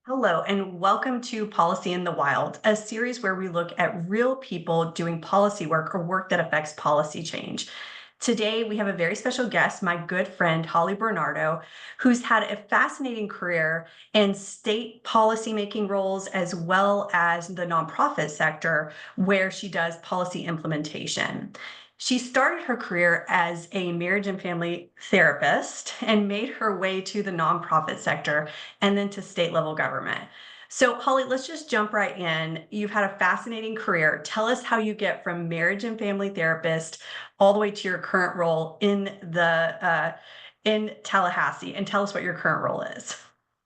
Hello, and welcome to Policy in the Wild, a series where we look at real people doing policy work or work that affects policy change. Today, we have a very special guest, my good friend, Holly Bernardo, who's had a fascinating career in state policymaking roles as well as the nonprofit sector, where she does policy implementation. She started her career as a marriage and family therapist and made her way to the nonprofit sector and then to state level government. So, Holly, let's just jump right in. You've had a fascinating career. Tell us how you get from marriage and family therapist all the way to your current role in Tallahassee, and tell us what your current role is.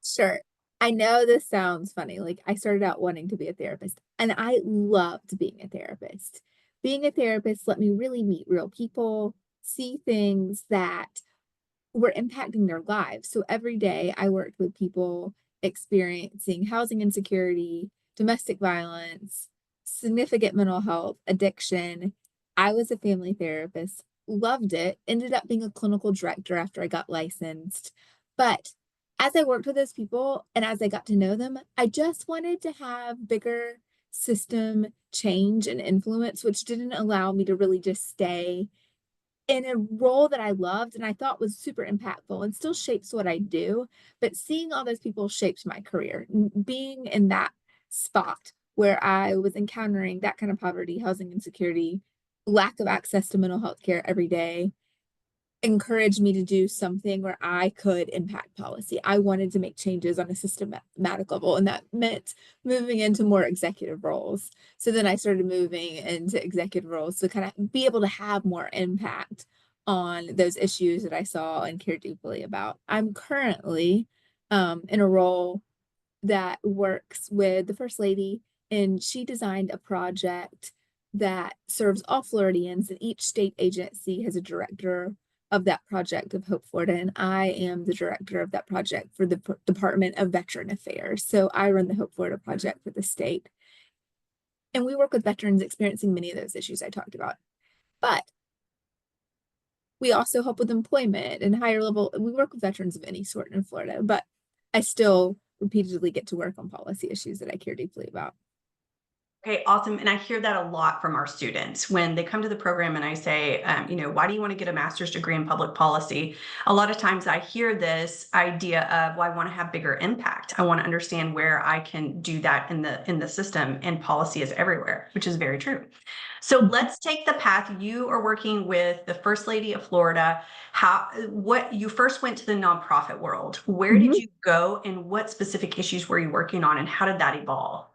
Sure. I know this sounds funny. Like, I started out wanting to be a therapist, and I loved being a therapist. Being a therapist let me really meet real people, see things that were impacting their lives. So every day I worked with people experiencing housing insecurity, domestic violence, significant mental health, addiction. I was a family therapist, loved it, ended up being a clinical director after I got licensed. But as I worked with those people and as I got to know them, I just wanted to have bigger system change and influence, which didn't allow me to really just stay in a role that I loved and I thought was super impactful and still shapes what I do. But seeing all those people shaped my career. Being in that spot where I was encountering that kind of poverty, housing insecurity, lack of access to mental health care every day, encouraged me to do something where I could impact policy. I wanted to make changes on a systematic level, and that meant moving into more executive roles. So then I started moving into executive roles to kind of be able to have more impact on those issues that I saw and cared deeply about. I'm currently in a role that works with the First Lady, and she designed a project that serves all Floridians, and each state agency has a director of that project of Hope Florida, and I am the director of that project for the Department of Veteran Affairs. So I run the Hope Florida project for the state, and we work with veterans experiencing many of those issues I talked about. But we also help with employment and higher level. We work with veterans of any sort in Florida, but I still repeatedly get to work on policy issues that I care deeply about. Okay, awesome. And I hear that a lot from our students when they come to the program and I say, why do you want to get a master's degree in public policy? A lot of times I hear this idea of, well, I want to have bigger impact. I want to understand where I can do that in the system, and policy is everywhere, which is very true. So let's take the path. You are working with the First Lady of Florida. What you first went to the nonprofit world. Where did Mhm. you go and what specific issues were you working on and how did that evolve?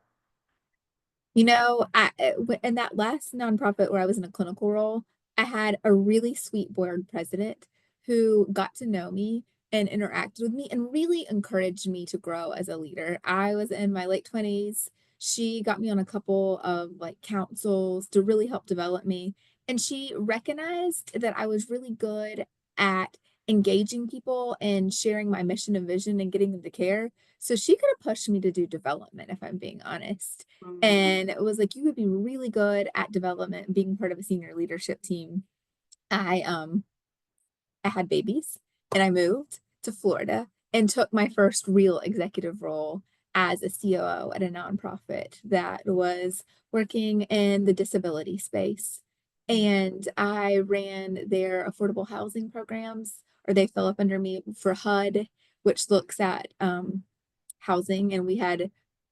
In that last nonprofit where I was in a clinical role, I had a really sweet board president who got to know me and interacted with me and really encouraged me to grow as a leader. I was in my late 20s. She got me on a couple of like councils to really help develop me. And she recognized that I was really good at engaging people and sharing my mission and vision and getting them to care. So she could have pushed me to do development, if I'm being honest. Mhm. And it was like, you would be really good at development, being part of a senior leadership team. I um I had babies and I moved to Florida and took my first real executive role as a COO at a nonprofit that was working in the disability space. And I ran their affordable housing programs, or they fell up under me for HUD, which looks at housing. And we had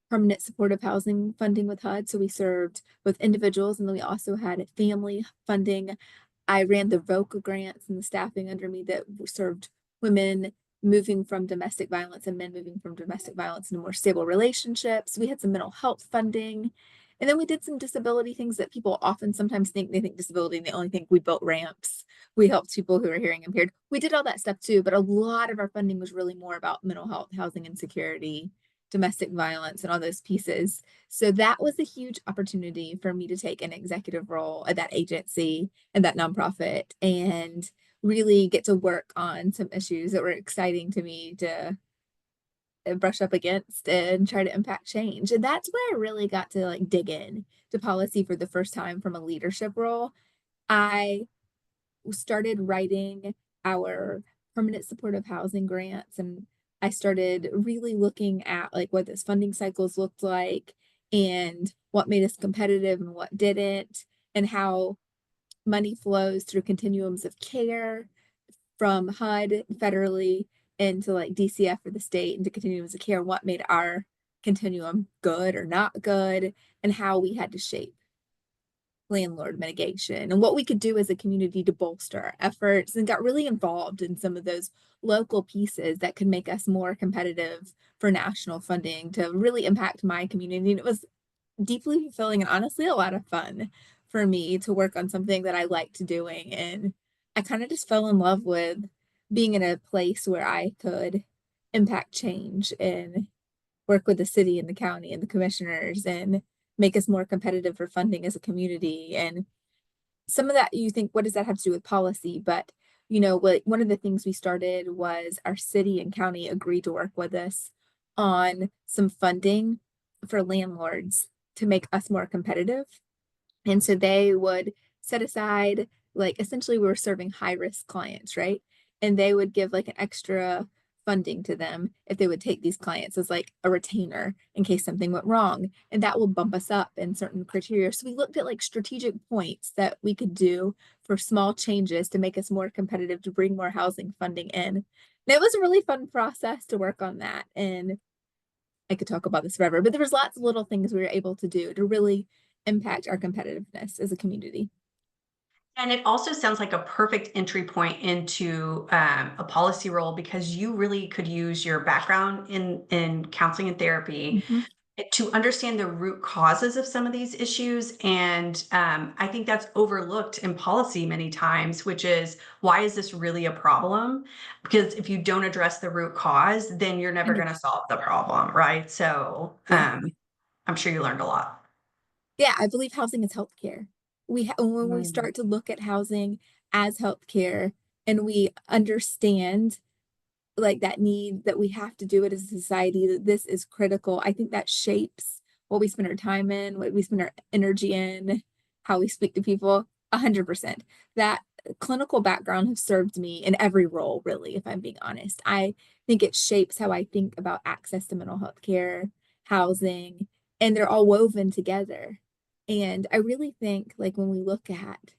permanent supportive housing funding with HUD. So we served both individuals and then we also had family funding. I ran the VOCA grants and the staffing under me that served women moving from domestic violence and men moving from domestic violence into more stable relationships. We had some mental health funding. And then we did some disability things that people often sometimes think they think disability and they only think we built ramps. We helped people who are hearing impaired. We did all that stuff too, but a lot of our funding was really more about mental health, housing insecurity, domestic violence, and all those pieces. So that was a huge opportunity for me to take an executive role at that agency and that nonprofit and really get to work on some issues that were exciting to me to brush up against and try to impact change. And that's where I really got to like dig in to policy for the first time from a leadership role. I started writing our permanent supportive housing grants and I started really looking at like what those funding cycles looked like and what made us competitive and what didn't, and how money flows through continuums of care from HUD federally into like DCF for the state into continuums of care, what made our continuum good or not good, and how we had to shape landlord mitigation and what we could do as a community to bolster our efforts, and got really involved in some of those local pieces that could make us more competitive for national funding to really impact my community. And it was deeply fulfilling and honestly a lot of fun for me to work on something that I liked doing. And I kind of just fell in love with being in a place where I could impact change and work with the city and the county and the commissioners and make us more competitive for funding as a community. And some of that you think, what does that have to do with policy? But what one of the things we started was our city and county agreed to work with us on some funding for landlords to make us more competitive. And so they would set aside, like, essentially, we were serving high risk clients, right? And they would give like an extra funding to them if they would take these clients as like a retainer in case something went wrong. And that will bump us up in certain criteria. So we looked at like strategic points that we could do for small changes to make us more competitive, to bring more housing funding in. And it was a really fun process to work on that. And I could talk about this forever, but there was lots of little things we were able to do to really impact our competitiveness as a community. And it also sounds like a perfect entry point into a policy role because you really could use your background in counseling and therapy Mhm. to understand the root causes of some of these issues. And I think that's overlooked in policy many times, which is why is this really a problem? Because if you don't address the root cause, then you're never going to 100%. solve the problem, right? So Yeah. I'm sure you learned a lot. Yeah, I believe housing is healthcare. When we Mm, start to look at housing as healthcare and we understand like that need that we have to do it as a society, that this is critical, I think that shapes what we spend our time in, what we spend our energy in, how we speak to people. 100%. That clinical background has served me in every role, really, if I'm being honest. I think it shapes how I think about access to mental health care, housing, and they're all woven together. And I really think, like, when we look at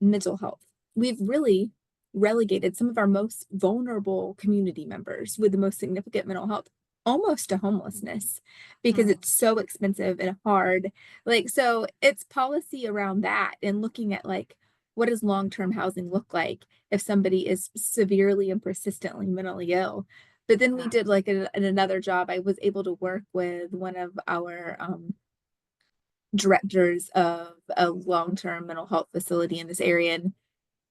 mental health, we've really relegated some of our most vulnerable community members with the most significant mental health almost to homelessness because mm. it's so expensive and hard. Like, so it's policy around that and looking at like what does long-term housing look like if somebody is severely and persistently mentally ill. But then we Yeah. did like in another job, I was able to work with one of our directors of a long-term mental health facility in this area. And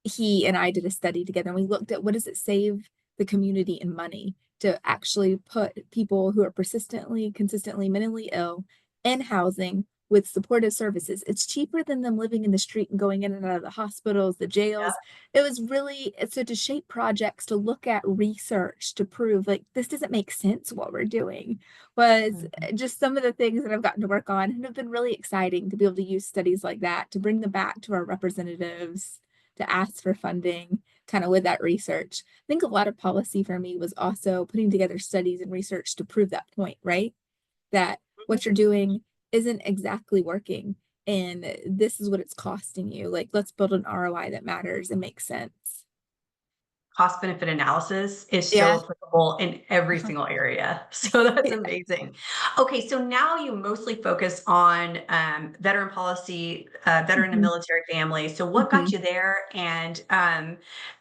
he and I did a study together and we looked at what does it save the community in money to actually put people who are persistently, consistently mentally ill in housing with supportive services. It's cheaper than them living in the street and going in and out of the hospitals, the jails. It was really so to shape projects, to look at research to prove like this doesn't make sense what we're doing was Mhm. just some of the things that I've gotten to work on and have been really exciting to be able to use studies like that to bring them back to our representatives to ask for funding kind of with that research. I think a lot of policy for me was also putting together studies and research to prove that point, right? That what you're doing isn't exactly working and this is what it's costing you. Like, let's build an ROI that matters and makes sense. Cost benefit analysis is Yeah. so applicable in every Uh-huh. single area. So that's Yeah. amazing. Okay, so now you mostly focus on veteran policy, veteran and Mhm. military families. So what got Mhm. you there? And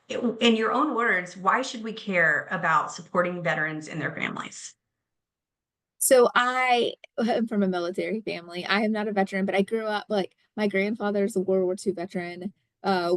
in your own words, why should we care about supporting veterans and their families? So I am from a military family. I am not a veteran, but I grew up like my grandfather's a World War II veteran.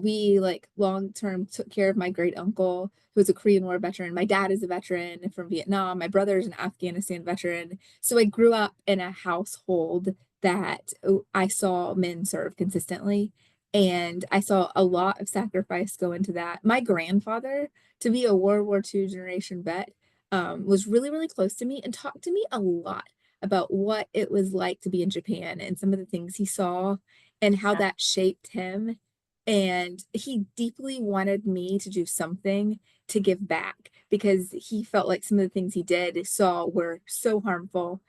We like long term took care of my great uncle who was a Korean War veteran. My dad is a veteran from Vietnam. My brother's an Afghanistan veteran. So I grew up in a household that I saw men serve consistently. And I saw a lot of sacrifice go into that. My grandfather, to be a World War II generation vet, was really, really close to me and talked to me a lot about what it was like to be in Japan and some of the things he saw and how Yeah. that shaped him. And he deeply wanted me to do something to give back because he felt like some of the things he saw were so harmful.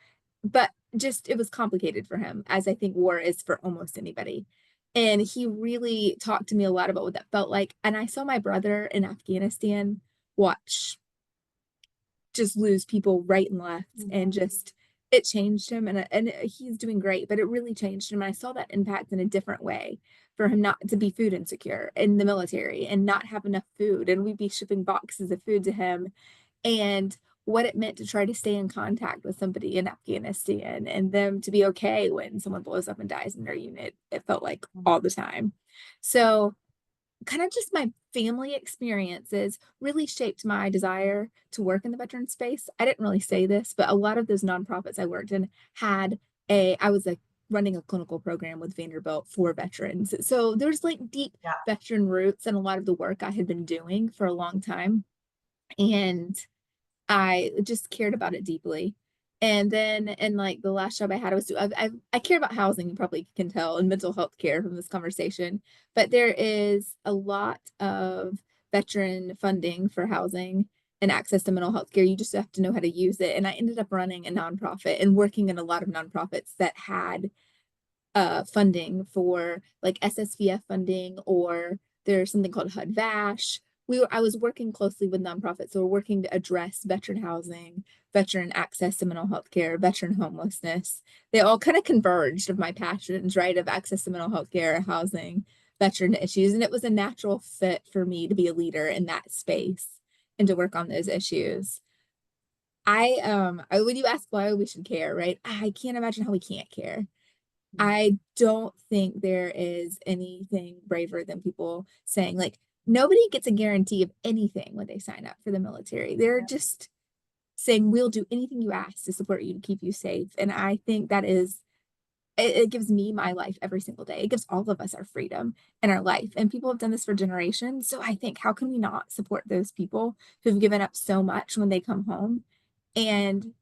But just it was complicated for him, as I think war is for almost anybody. And he really talked to me a lot about what that felt like. And I saw my brother in Afghanistan watch just lose people right and left, and just it changed him, and he's doing great, but it really changed him. And I saw that impact in a different way, for him not to be food insecure in the military and not have enough food, and we'd be shipping boxes of food to him, and what it meant to try to stay in contact with somebody in Afghanistan and them to be okay when someone blows up and dies in their unit. It felt like all the time. So kind of just my family experiences really shaped my desire to work in the veteran space. I didn't really say this, but a lot of those nonprofits I worked in I was like running a clinical program with Vanderbilt for veterans. So there's like deep Yeah. veteran roots in a lot of the work I had been doing for a long time. And I just cared about it deeply. And then in like the last job I had, I care about housing, you probably can tell, and mental health care from this conversation. But there is a lot of veteran funding for housing and access to mental health care. You just have to know how to use it. And I ended up running a nonprofit and working in a lot of nonprofits that had funding for like SSVF funding, or there's something called HUD VASH. I was working closely with nonprofits, so we're working to address veteran housing, veteran access to mental health care, veteran homelessness. They all kind of converged of my passions, right? Of access to mental health care, housing, veteran issues. And it was a natural fit for me to be a leader in that space and to work on those issues. When you ask why we should care, right? I can't imagine how we can't care. I don't think there is anything braver than people saying, like, nobody gets a guarantee of anything when they sign up for the military. They're just saying, we'll do anything you ask to support you, to keep you safe. And I think it gives me my life every single day. It gives all of us our freedom and our life. And people have done this for generations. So I think, how can we not support those people who've given up so much when they come home? And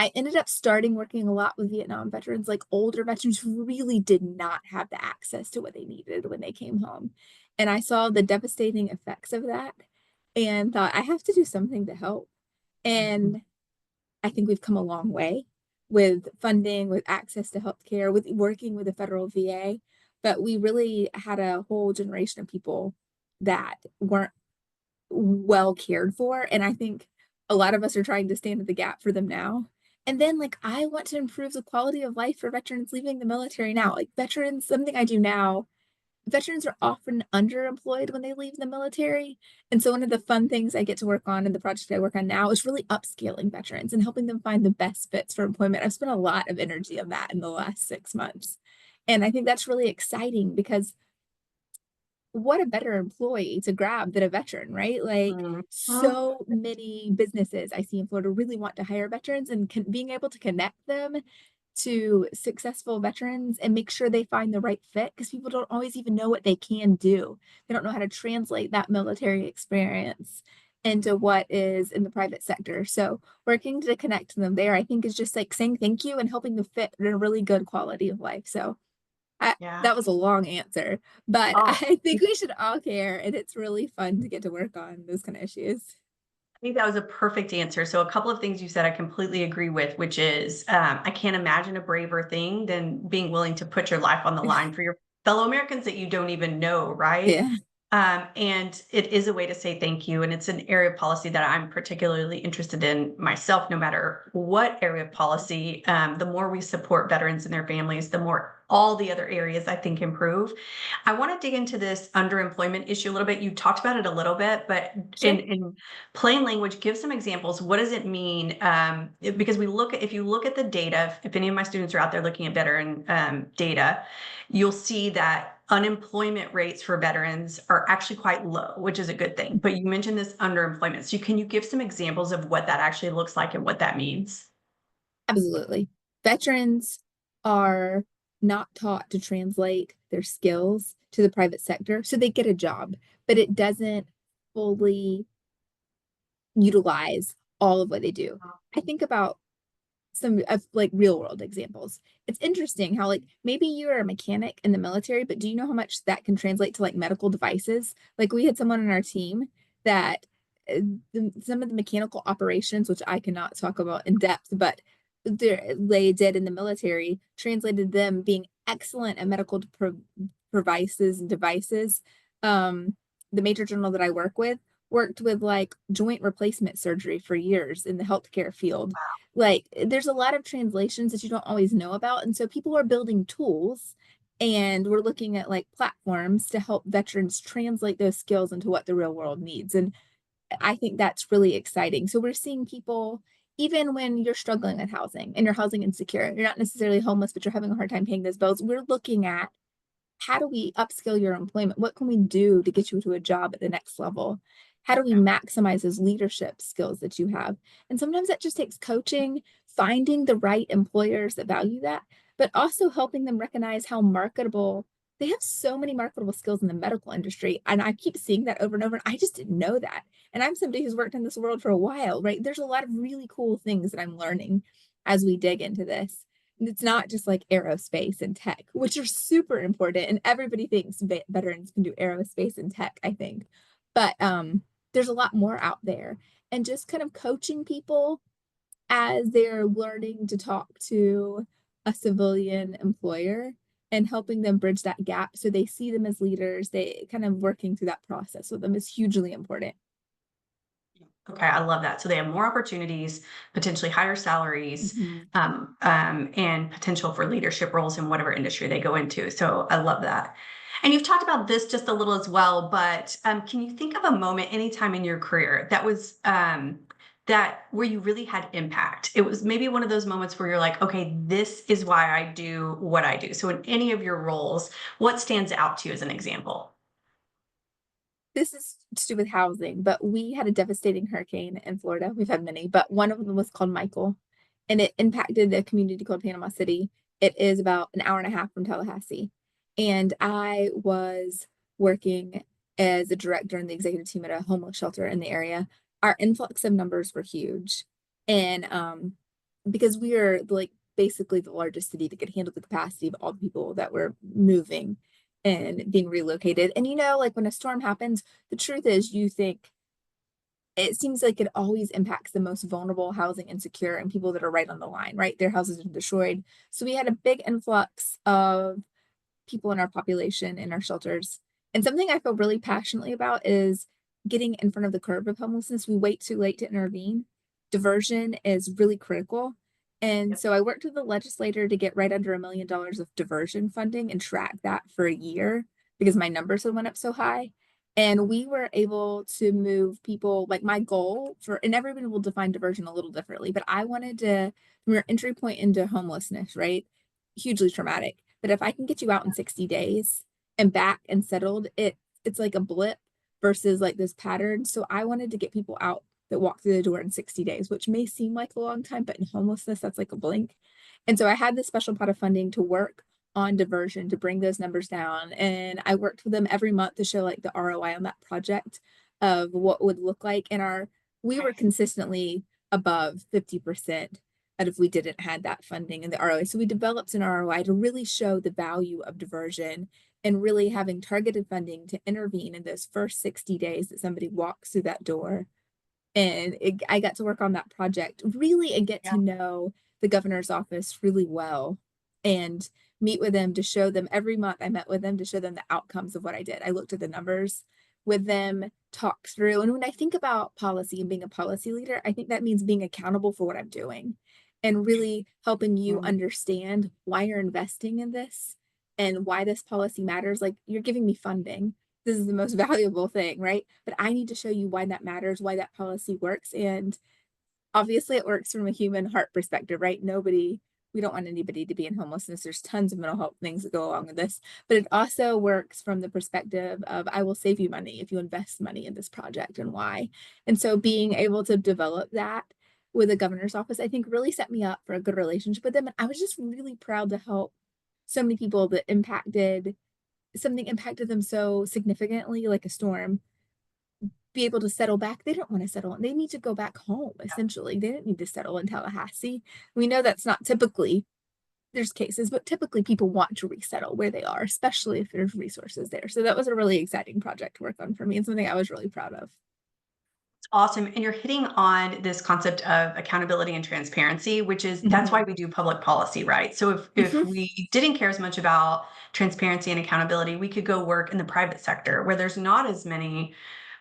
I ended up starting working a lot with Vietnam veterans, like older veterans who really did not have the access to what they needed when they came home. And I saw the devastating effects of that and thought, I have to do something to help. And I think we've come a long way with funding, with access to healthcare, with working with the federal VA. But we really had a whole generation of people that weren't well cared for. And I think a lot of us are trying to stand in the gap for them now. And then, like, I want to improve the quality of life for veterans leaving the military now. Like, veterans, something I do now, veterans are often underemployed when they leave the military. And so, one of the fun things I get to work on in the project I work on now is really upscaling veterans and helping them find the best fits for employment. I've spent a lot of energy on that in the last 6 months. And I think that's really exciting because what a better employee to grab than a veteran, right? Like, Mhm. so many businesses I see in Florida really want to hire veterans, and being able to connect them to successful veterans and make sure they find the right fit, because people don't always even know what they can do. They don't know how to translate that military experience into what is in the private sector. So working to connect them there, I think, is just like saying thank you and helping them fit in a really good quality of life. So Yeah. that was a long answer, but Oh, I think we should all care, and it's really fun to get to work on those kind of issues. I think that was a perfect answer. So a couple of things you said I completely agree with, which is I can't imagine a braver thing than being willing to put your life on the line for your fellow Americans that you don't even know, right? Yeah, And it is a way to say thank you. And it's an area of policy that I'm particularly interested in myself, no matter what area of policy. The more we support veterans and their families, the more all the other areas I think improve. I want to dig into this underemployment issue a little bit. You talked about it a little bit, but sure. in plain language, give some examples. What does it mean? Because if you look at the data, if any of my students are out there looking at veteran data, you'll see that unemployment rates for veterans are actually quite low, which is a good thing. But you mentioned this underemployment. So can you give some examples of what that actually looks like and what that means? Absolutely. Veterans are not taught to translate their skills to the private sector, so they get a job, but it doesn't fully utilize all of what they do. I think about some of like real world examples. It's interesting how, like, maybe you're a mechanic in the military, but do you know how much that can translate to like medical devices? Like, we had someone on our team that some of the mechanical operations, which I cannot talk about in depth, but they did in the military, translated them being excellent at medical devices and devices. The major journal that I worked with like joint replacement surgery for years in the healthcare field. Like there's a lot of translations that you don't always know about. And so people are building tools and we're looking at like platforms to help veterans translate those skills into what the real world needs. And I think that's really exciting. So we're seeing people, even when you're struggling with housing and you're housing insecure, you're not necessarily homeless, but you're having a hard time paying those bills. We're looking at how do we upskill your employment? What can we do to get you to a job at the next level? How do we maximize those leadership skills that you have? And sometimes that just takes coaching, finding the right employers that value that, but also helping them recognize how marketable they have so many marketable skills in the medical industry. And I keep seeing that over and over. And I just didn't know that. And I'm somebody who's worked in this world for a while, right? There's a lot of really cool things that I'm learning as we dig into this. And it's not just like aerospace and tech, which are super important. And everybody thinks veterans can do aerospace and tech, I think. But there's a lot more out there. And just kind of coaching people as they're learning to talk to a civilian employer and helping them bridge that gap so they see them as leaders, they kind of working through that process with them is hugely important. Okay, I love that. So they have more opportunities, potentially higher salaries, Mhm. and potential for leadership roles in whatever industry they go into. So I love that. And you've talked about this just a little as well, but can you think of a moment anytime in your career that was that where you really had impact? It was maybe one of those moments where you're like, okay, this is why I do what I do. So in any of your roles, what stands out to you as an example? This is to do with housing, but we had a devastating hurricane in Florida. We've had many, but one of them was called Michael, and it impacted a community called Panama City. It is about an hour and a half from Tallahassee. And I was working as a director in the executive team at a homeless shelter in the area. Our influx of numbers were huge. And because we are like basically the largest city that could handle the capacity of all the people that were moving and being relocated. And like when a storm happens, the truth is you think it seems like it always impacts the most vulnerable, housing insecure, and people that are right on the line, right? Their houses are destroyed. So we had a big influx of people in our population in our shelters. And something I feel really passionately about is getting in front of the curve of homelessness. We wait too late to intervene. Diversion is really critical. And so I worked with the legislator to get right under $1 million of diversion funding and track that for a year because my numbers had went up so high. And we were able to move people like my goal for, and everyone will define diversion a little differently, but I wanted to, from your entry point into homelessness, right? Hugely traumatic. But if I can get you out in 60 days and back and settled, it's like a blip versus like this pattern. So I wanted to get people out that walk through the door in 60 days, which may seem like a long time, but in homelessness, that's like a blink. And so I had this special pot of funding to work on diversion to bring those numbers down. And I worked with them every month to show like the ROI on that project of what would look like. And we were consistently above 50% and if we didn't had that funding and the ROI. So we developed an ROI to really show the value of diversion and really having targeted funding to intervene in those first 60 days that somebody walks through that door. And I got to work on that project really and get to know the governor's office really well and meet with them to show them every month. I met with them to show them the outcomes of what I did. I looked at the numbers with them, talked through. And when I think about policy and being a policy leader, I think that means being accountable for what I'm doing and really helping you Mm. understand why you're investing in this and why this policy matters. Like you're giving me funding. This is the most valuable thing, right? But I need to show you why that matters, why that policy works. And obviously it works from a human heart perspective, right? We don't want anybody to be in homelessness. There's tons of mental health things that go along with this, but it also works from the perspective of I will save you money if you invest money in this project and why. And so being able to develop that with the governor's office, I think really set me up for a good relationship with them. And I was just really proud to help so many people that something impacted them so significantly, like a storm, be able to settle back. They don't want to settle and they need to go back home, essentially. They didn't need to settle in Tallahassee. We know that's not typically, there's cases, but typically people want to resettle where they are, especially if there's resources there. So that was a really exciting project to work on for me and something I was really proud of. Awesome. And you're hitting on this concept of accountability and transparency, which is that's why Mhm. we do public policy, right? So if Mhm. we didn't care as much about transparency and accountability, we could go work in the private sector where there's not as many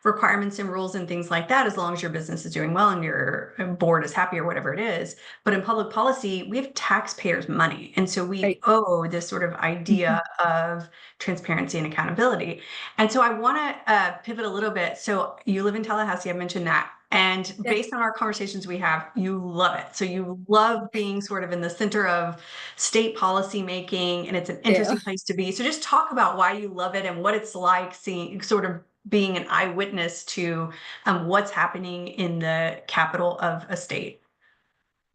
requirements and rules and things like that, as long as your business is doing well and your board is happy or whatever it is. But in public policy, we have taxpayers' money. And so we Right. owe this sort of idea Mhm. of transparency and accountability. And so I want to pivot a little bit. So you live in Tallahassee, I mentioned that. And Yes. based on our conversations we have, you love it. So you love being sort of in the center of state policy making, and it's an Do. interesting place to be. So just talk about why you love it and what it's like seeing sort of being an eyewitness to what's happening in the capital of a state.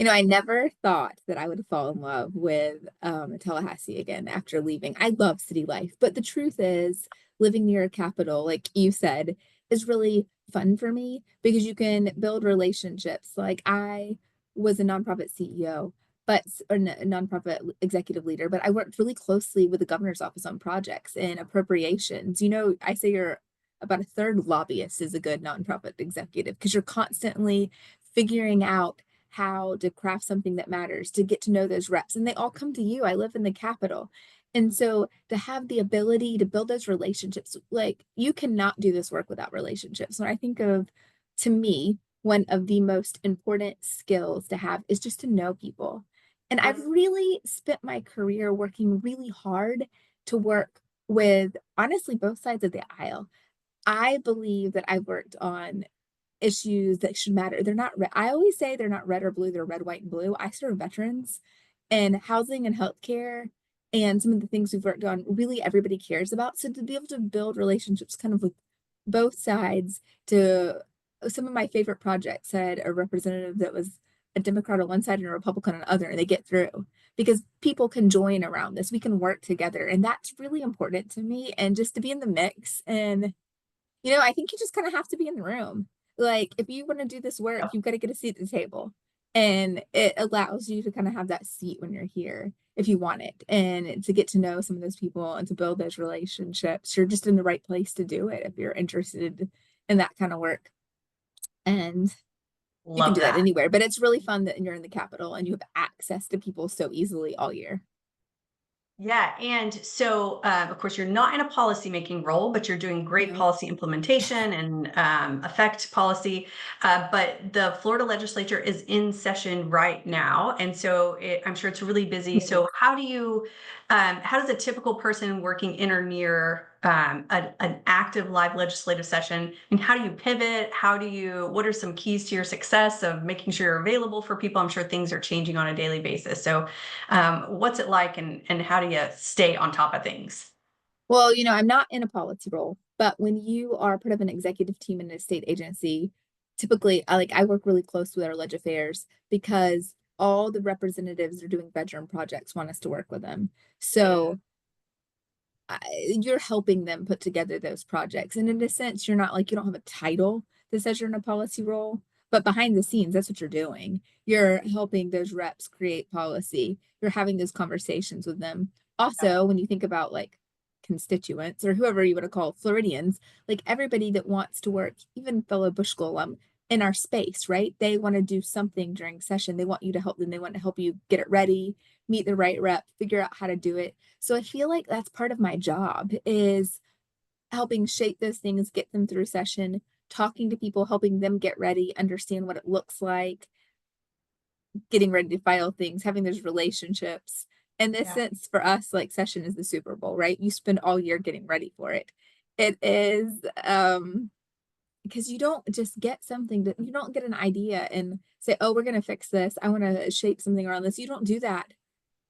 I never thought that I would fall in love with Tallahassee again after leaving. I love city life, but the truth is, living near a capital, like you said, is really fun for me because you can build relationships. Like I was a nonprofit CEO, but or a nonprofit executive leader, but I worked really closely with the governor's office on projects and appropriations. I say you're about a third lobbyist is a good nonprofit executive because you're constantly figuring out how to craft something that matters, to get to know those reps. And they all come to you. I live in the capital. And so to have the ability to build those relationships, like you cannot do this work without relationships. When I think of, to me, one of the most important skills to have is just to know people. And I've really spent my career working really hard to work with honestly both sides of the aisle. I believe that I've worked on issues that should matter. They're not red. I always say they're not red or blue, they're red, white, and blue. I serve veterans and housing and healthcare and some of the things we've worked on, really everybody cares about. So to be able to build relationships kind of with both sides to some of my favorite projects had a representative that was a Democrat on one side and a Republican on the other, and they get through because people can join around this. We can work together, and that's really important to me. And just to be in the mix and I think you just kind of have to be in the room. Like, if you want to do this work, you've got to get a seat at the table. And it allows you to kind of have that seat when you're here if you want it. And to get to know some of those people and to build those relationships, you're just in the right place to do it if you're interested in that kind of work. And you can Love do that that. anywhere, but it's really fun that you're in the capital and you have access to people so easily all year. Yeah, and so, of course, you're not in a policy-making role, but you're doing great No. policy implementation and, affect policy, but the Florida legislature is in session right now, and so I'm sure it's really busy. Yes. So how does a typical person working in or near, an active live legislative session, and how do you pivot? What are some keys to your success of making sure you're available for people? I'm sure things are changing on a daily basis, so what's it like and how do you stay on top of things? Well, I'm not in a policy role, but when you are part of an executive team in a state agency, typically I work really close with our leg affairs because all the representatives are doing veteran projects want us to work with them. So you're helping them put together those projects. And in a sense, you're not like you don't have a title that says you're in a policy role, but behind the scenes, that's what you're doing. You're helping those reps create policy. You're having those conversations with them. Also, when you think about like constituents or whoever you want to call Floridians, like everybody that wants to work, even fellow Bush School alum in our space, right? They want to do something during session. They want you to help them. They want to help you get it ready, meet the right rep, figure out how to do it. So I feel like that's part of my job is helping shape those things, get them through session, talking to people, helping them get ready, understand what it looks like, getting ready to file things, having those relationships. In this Yeah. sense, for us, like session is the Super Bowl, right? You spend all year getting ready for it. It is because you don't just get something that you don't get an idea and say, oh, we're gonna fix this. I want to shape something around this. You don't do that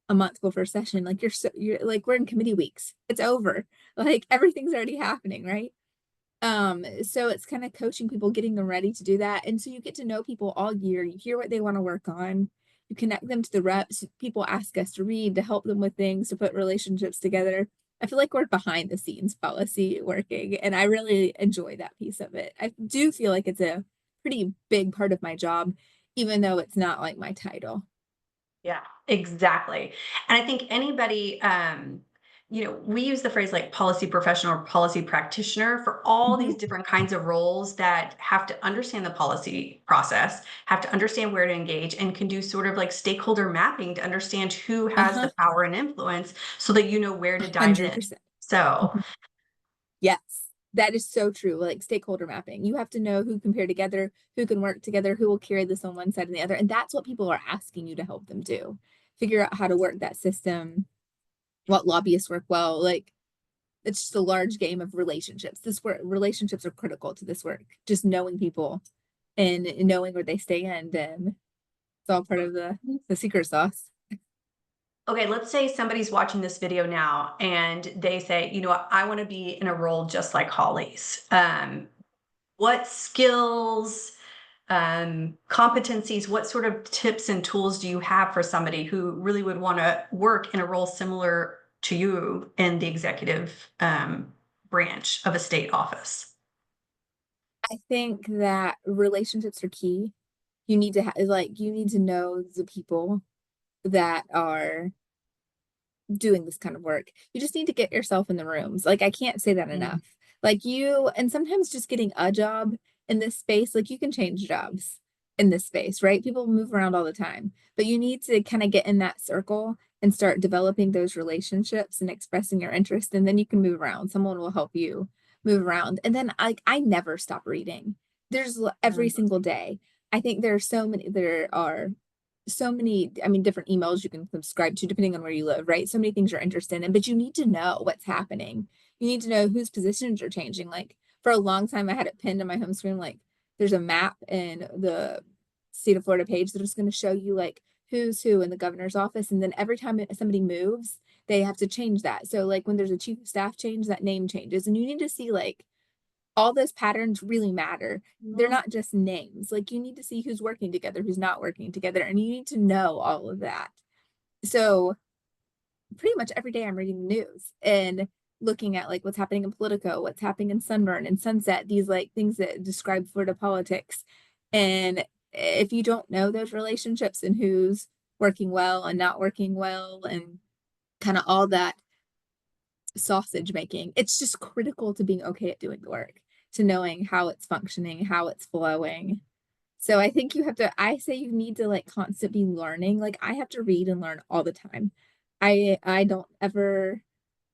a month before session. Like you're like we're in committee weeks. It's over. Like everything's already happening, right? So it's kind of coaching people, getting them ready to do that. And so you get to know people all year. You hear what they want to work on. You connect them to the reps. People ask us to read, to help them with things, to put relationships together. I feel like we're behind the scenes policy working, and I really enjoy that piece of it. I do feel like it's a pretty big part of my job, even though it's not like my title. Yeah, exactly. And I think anybody, we use the phrase like policy professional or policy practitioner for all these Mhm. different kinds of roles that have to understand the policy process, have to understand where to engage, and can do sort of like stakeholder mapping to understand who has Uh-huh. the power and influence so that you know where to dive in. 100%. So, Mhm. Yes, that is so true. Like stakeholder mapping. You have to know who can pair together, who can work together, who will carry this on one side and the other. And that's what people are asking you to help them do. Figure out how to work that system, what lobbyists work well. Like it's just a large game of relationships. This work relationships are critical to this work. Just knowing people and knowing where they stand, and it's all part of the secret sauce. okay, let's say somebody's watching this video now and they say, you know what, I want to be in a role just like Holly's. What skills, competencies, what sort of tips and tools do you have for somebody who really would want to work in a role similar to you in the executive branch of a state office? I think that relationships are key. You need to you need to know the people that are doing this kind of work. You just need to get yourself in the rooms. Like I can't say that Mm. enough. Like you and sometimes just getting a job in this space, like you can change jobs in this space, right? People move around all the time, but you need to kind of get in that circle and start developing those relationships and expressing your interest, and then you can move around. Someone will help you move around. And then I never stop reading. Every Mm. single day. I think there are so many, I mean, different emails you can subscribe to depending on where you live, right? So many things you're interested in, but you need to know what's happening. You need to know whose positions are changing. Like for a long time, I had it pinned on my home screen. Like there's a map in the state of Florida page that is going to show you like who's who in the governor's office. And then every time somebody moves, they have to change that. So like when there's a chief of staff change, that name changes. And you need to see like all those patterns really matter. They're Mhm. not just names. Like you need to see who's working together, who's not working together, and you need to know all of that. So pretty much every day I'm reading the news and looking at like what's happening in Politico, what's happening in Sunburn and Sunset, these like things that describe Florida politics. And if you don't know those relationships and who's working well and not working well and kind of all that sausage making, it's just critical to being okay at doing the work, to knowing how it's functioning, how it's flowing. So I think you have to, I say you need to like constantly be learning. Like I have to read and learn all the time. I don't ever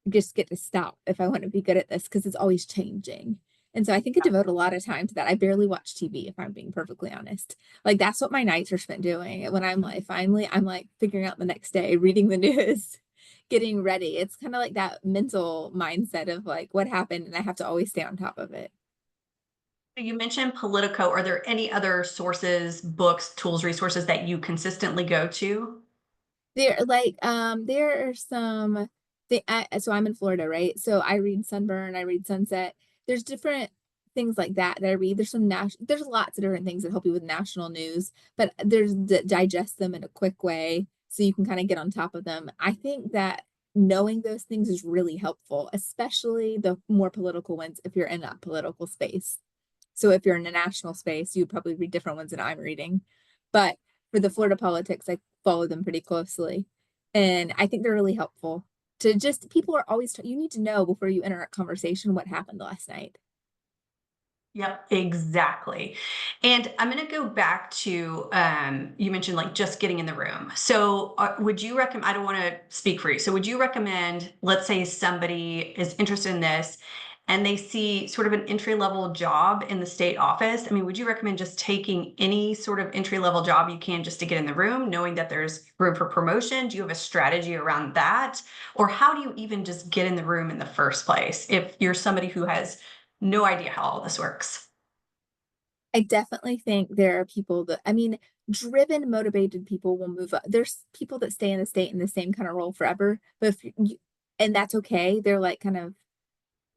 just get to stop if I want to be good at this because it's always changing. And so I think I devote a lot of time to that. I barely watch TV if I'm being perfectly honest. Like that's what my nights are spent doing. When I'm like finally I'm like figuring out the next day, reading the news, getting ready. It's kind of like that mental mindset of like what happened and I have to always stay on top of it. You mentioned Politico. Are there any other sources, books, tools, resources that you consistently go to? There are some so I'm in Florida, right? So I read Sunburn, I read Sunset. There's different things like that that I read. There's lots of different things that help you with national news, but there's digest them in a quick way so you can kind of get on top of them. I think that knowing those things is really helpful, especially the more political ones if you're in that political space. So if you're in a national space, you'd probably read different ones than I'm reading. But for the Florida politics, I follow them pretty closely. And I think they're really helpful to just people are always you need to know before you enter a conversation what happened last night. Yep, exactly. And I'm going to go back to you mentioned like just getting in the room. So, would you recommend? I don't want to speak for you. So, would you recommend? Let's say somebody is interested in this, and they see sort of an entry level job in the state office. I mean, would you recommend just taking any sort of entry level job you can just to get in the room, knowing that there's room for promotion? Do you have a strategy around that, or how do you even just get in the room in the first place if you're somebody who has no idea how all this works? I definitely think there are people that I mean, driven, motivated people will move up. There's people that stay in the state in the same kind of role forever, but if you, and that's okay. They're like kind of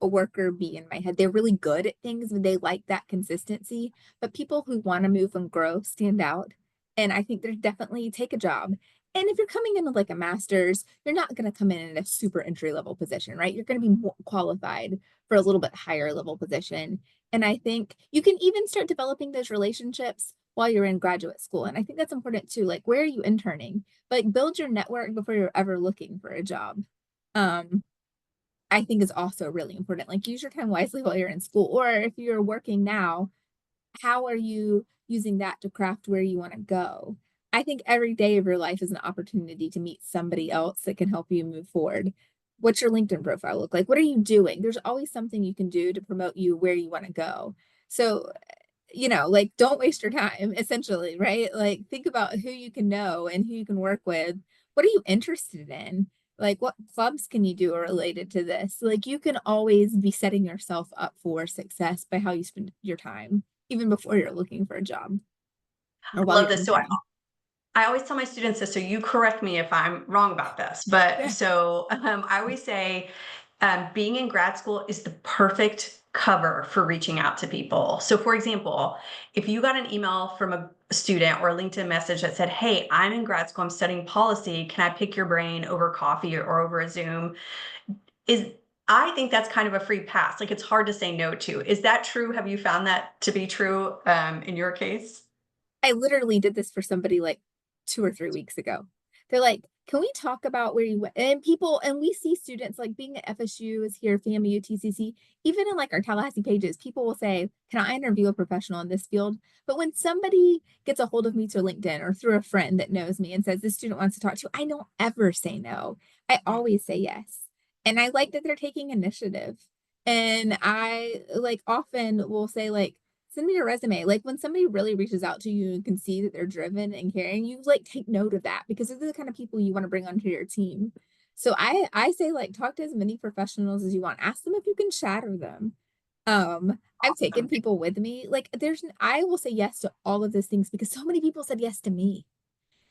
a worker bee in my head. They're really good at things and they like that consistency. But people who want to move and grow stand out. And I think there's definitely take a job. And if you're coming in with like a master's, you're not going to come in a super entry level position, right? You're going to be more qualified for a little bit higher level position. And I think you can even start developing those relationships while you're in graduate school. And I think that's important too. Like, where are you interning? Like, build your network before you're ever looking for a job. Um, I think is also really important. Like use your time wisely while you're in school, or if you're working now, how are you using that to craft where you want to go? I think every day of your life is an opportunity to meet somebody else that can help you move forward. What's your LinkedIn profile look like? What are you doing? There's always something you can do to promote you where you want to go. So, like don't waste your time, essentially, right? Like think about who you can know and who you can work with. What are you interested in? Like what clubs can you do related to this? Like you can always be setting yourself up for success by how you spend your time, even before you're looking for a job or while Love you're this. So interning. I always tell my students this, so you correct me if I'm wrong about this, but Yeah. so I always say being in grad school is the perfect cover for reaching out to people. So, for example, if you got an email from a student or a LinkedIn message that said, "Hey, I'm in grad school, I'm studying policy. Can I pick your brain over coffee or over a Zoom?" Is I think that's kind of a free pass. Like it's hard to say no to. Is that true? Have you found that to be true in your case? I literally did this for somebody like 2 or 3 weeks ago. They're like, can we talk about where you went? And people, and we see students like being at FSU is here, FAMU, TCC, even in like our Tallahassee pages, people will say, can I interview a professional in this field? But when somebody gets a hold of me through LinkedIn or through a friend that knows me and says, this student wants to talk to you, I don't ever say no. I always say yes. And I like that they're taking initiative. And I like often will say, like, send me your resume. Like when somebody really reaches out to you and can see that they're driven and caring, you like take note of that because they're the kind of people you want to bring onto your team. So I say like talk to as many professionals as you want. Ask them if you can shatter them. I've taken people with me. Like I will say yes to all of those things because so many people said yes to me.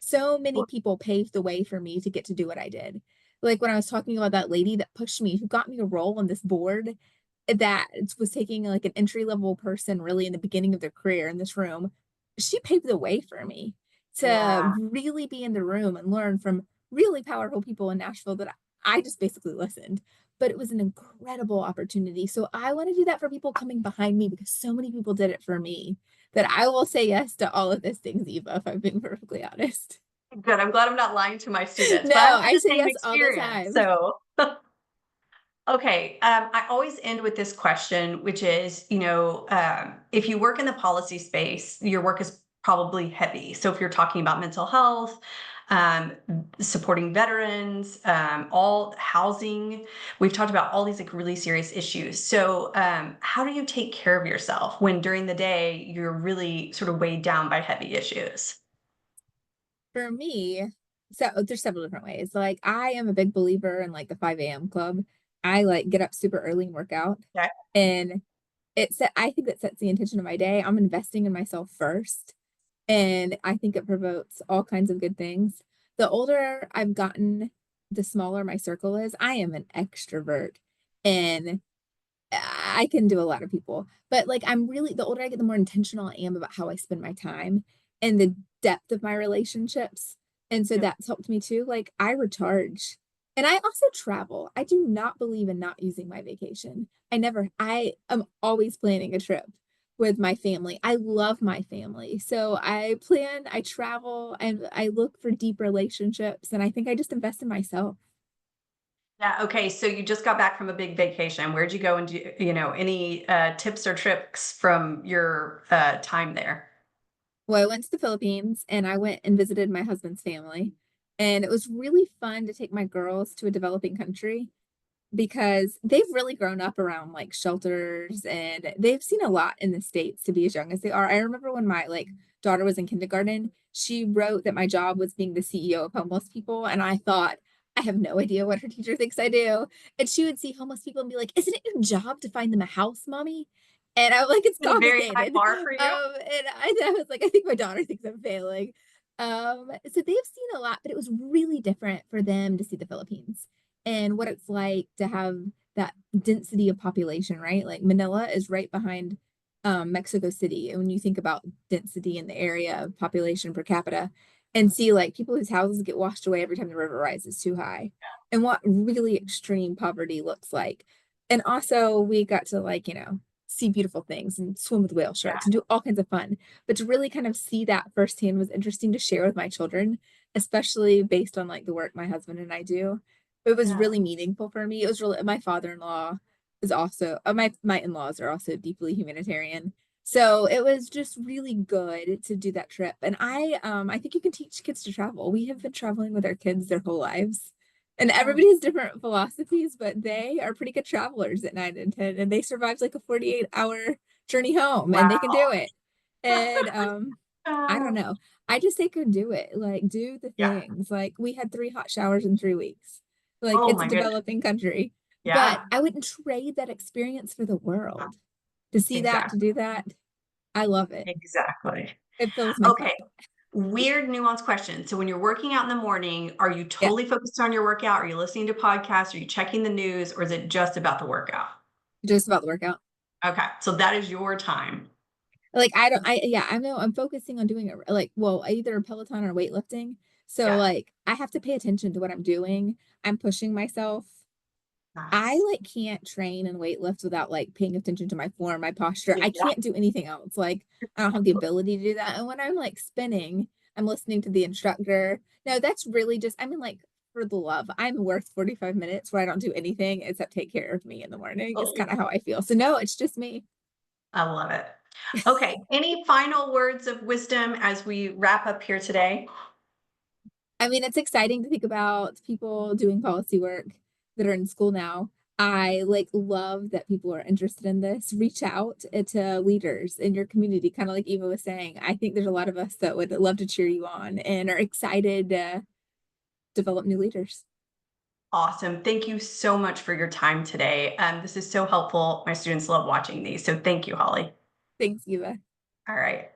So many people paved the way for me to get to do what I did. Like when I was talking about that lady that pushed me, who got me a role on this board that was taking like an entry level person really in the beginning of their career in this room, she paved the way for me to Yeah. really be in the room and learn from really powerful people in Nashville that I just basically listened. But it was an incredible opportunity. So I want to do that for people coming behind me because so many people did it for me that I will say yes to all of those things, Eva, if I'm being perfectly honest. Good. I'm glad I'm not lying to my students, No, but I have I the say same yes all the experience. time. So, okay. I always end with this question, which is, if you work in the policy space, your work is probably heavy. So if you're talking about mental health, um, supporting veterans, all housing, we've talked about all these like really serious issues. So, how do you take care of yourself when during the day you're really sort of weighed down by heavy issues? For me, so there's several different ways. Like I am a big believer in like the 5 a.m. club. I like get up super early and work out. Okay. And I think that sets the intention of my day. I'm investing in myself first. And I think it promotes all kinds of good things. The older I've gotten, the smaller my circle is. I am an extrovert and I can do a lot of people, but like I'm really the older I get, the more intentional I am about how I spend my time and the depth of my relationships. And so that's helped me too. Like I recharge and I also travel. I do not believe in not using my vacation. I am always planning a trip with my family. I love my family. So I travel, and I look for deep relationships. And I think I just invest in myself. Yeah, okay, so you just got back from a big vacation. Where'd you go and do any, tips or tricks from your, time there? Well, I went to the Philippines and I went and visited my husband's family. And it was really fun to take my girls to a developing country because they've really grown up around like shelters and they've seen a lot in the States to be as young as they are. I remember when my like daughter was in kindergarten, she wrote that my job was being the CEO of homeless people. And I thought, I have no idea what her teacher thinks I do. And she would see homeless people and be like, isn't it your job to find them a house, mommy? And I'm like, it's A very high complicated. bar for you? And I was like, I think my daughter thinks I'm failing. So they've seen a lot, but it was really different for them to see the Philippines and what it's like to have that density of population, right? Like Manila is right behind Mexico City. And when you think about density in the area of population per capita, and see like people whose houses get washed away every time the river rises too high, and what really extreme poverty looks like. And also, we got to like, see beautiful things and swim with whale Yeah. sharks and do all kinds of fun. But to really kind of see that firsthand was interesting to share with my children, especially based on like the work my husband and I do. It was Yeah. really meaningful for me. It was really my father-in-law is also my in-laws are also deeply humanitarian. So it was just really good to do that trip. And I think you can teach kids to travel. We have been traveling with our kids their whole lives. And Yeah. everybody has different philosophies, but they are pretty good travelers at 9 and 10, and they survived like a 48-hour journey home and they can Wow. do it. And I don't Uh, know. I just say could do it. Like do the yeah. things. Like we had 3 hot showers in 3 weeks. Like Oh it's a my goodness. developing country. But Yeah. I wouldn't trade that experience for the world. To see that, to Exactly. do that, I love it. Exactly. It fills my Okay. cup. Weird nuanced question. So when you're working out in the morning, are you Yeah, totally focused on your workout? Are you listening to podcasts? Are you checking the news? Or is it just about the workout? just about the workout. Okay. So that is your time. Like I don't I yeah, I know I'm focusing on doing it like well, either Peloton or weightlifting. So Yeah. like I have to pay attention to what I'm doing. I'm pushing myself. I Nice. like can't train and weight lift without like paying attention to my form, my posture. I Yeah. can't do anything else. Like I don't have the ability to do that. And when I'm like spinning, I'm listening to the instructor. No, that's really just I mean like for the love. I'm worth 45 minutes where I don't do anything except take care of me in the morning. It's kind of how I feel. So no, it's just me. I love it. Okay. Any final words of wisdom as we wrap up here today? I mean, it's exciting to think about people doing policy work that are in school now. I like love that people are interested in this. Reach out to leaders in your community, kind of like Eva was saying. I think there's a lot of us that would love to cheer you on and are excited to develop new leaders. Awesome. Thank you so much for your time today. This is so helpful. My students love watching these. So thank you, Holly. Thanks, Eva. All right.